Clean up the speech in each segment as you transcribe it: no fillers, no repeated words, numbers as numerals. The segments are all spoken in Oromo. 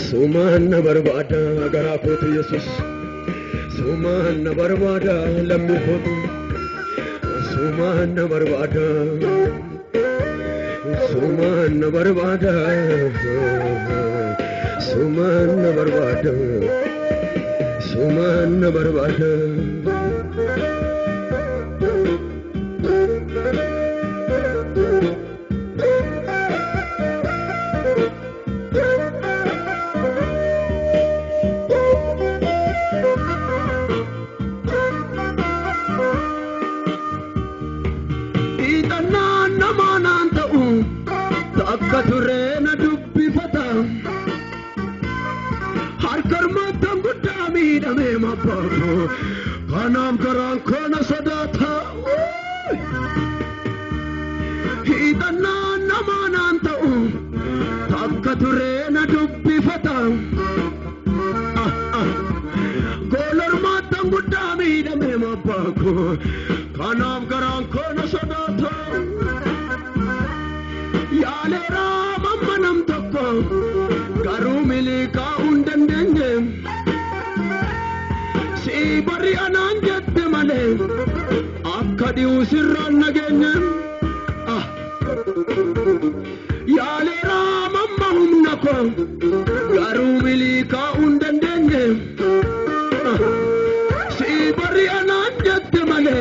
Suman barbada gara kotu Yesus. Suman barbada lammi kotu. Suman barbada. Suman barbada. Suman barbada. Suman barbada. Katurena dubbi fata har karmatan gudami dame mabako kanam karan kona sadata hidana namananta katurena dubbi fata golar matan gudami dame mabako kanam karan kona sadata Yale Rama manam tokko garu milika undendenge si bari anan jette male akkadi usirran nagenge Yale Rama mahum nako garu milika undendenge si bari anan jette male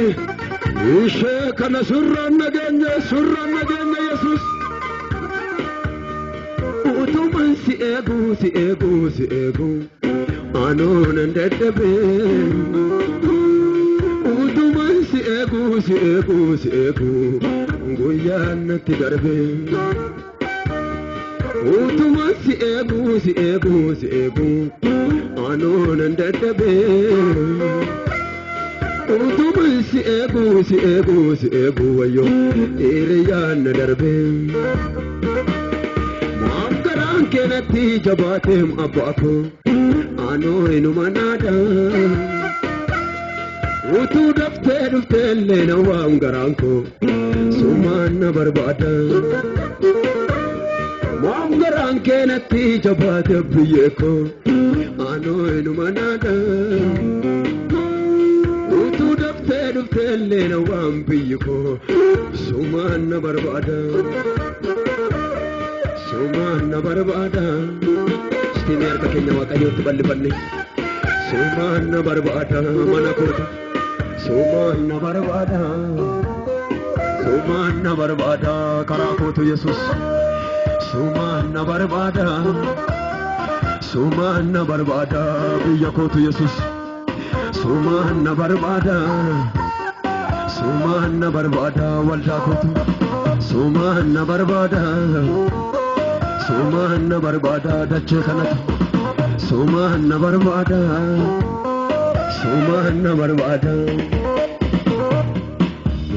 ushe kana surran nagenge Yesus Utuman si ego anon ndedebe Utuman si ego goyan tigarbe Utuman si ego anon ndedebe Utuman si ego wayo eriyan darbe Kenati jabatem abako ano inumanada utu dafte lena wangaranko sumana barbada wangaran kenati jabate biyeko ano inumanada utu dafte lena wambiyeko sumana barbada Sumana barbada Stimir kakenya wakayo tibali Sumana barbada manakota Sumana barbada karakotu Yesus Sumana barbada biyakotu Yesus Sumana barbada waldakotu Sumana barbada Sumana barbada dache kanat Sumana barbada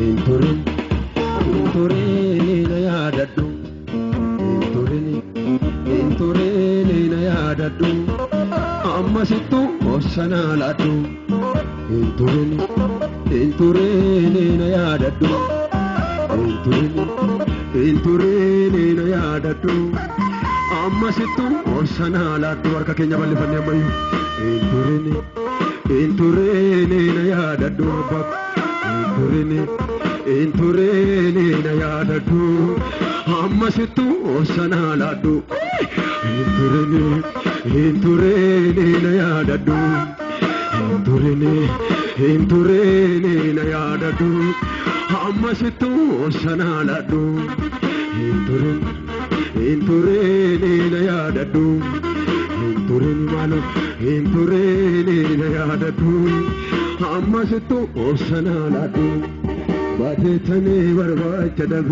Inturin na yadadu Inturin na yadadu Amma situ osana ladu Inturin na yadadu Inturin na yadadu Amma situ osana ladu warka kenya balifanya mayu Inturin na yadadu bak Inturin na yadadu Amma situ osana ladu Inturin na yadadu Inturin na yadadu Amma situ osana ladu Inturin na yadadu Inturin malo Inturin na yadadu Amma situ osana ladu Batetani barbachadab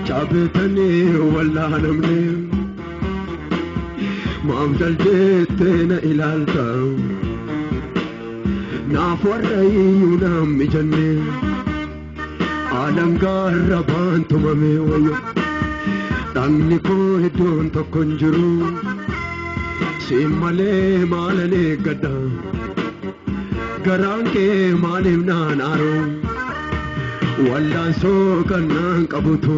Chabetani wallanamne Mamdal jetena ilalta Nafarayunam mijanne Alangarra bantumame wayo Tangni ko idon tokkonjuru Simale malane gadda Garanke malim nanaro Wallan so kannan qabutu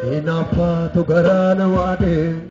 Inaaffaatu garaana waadee.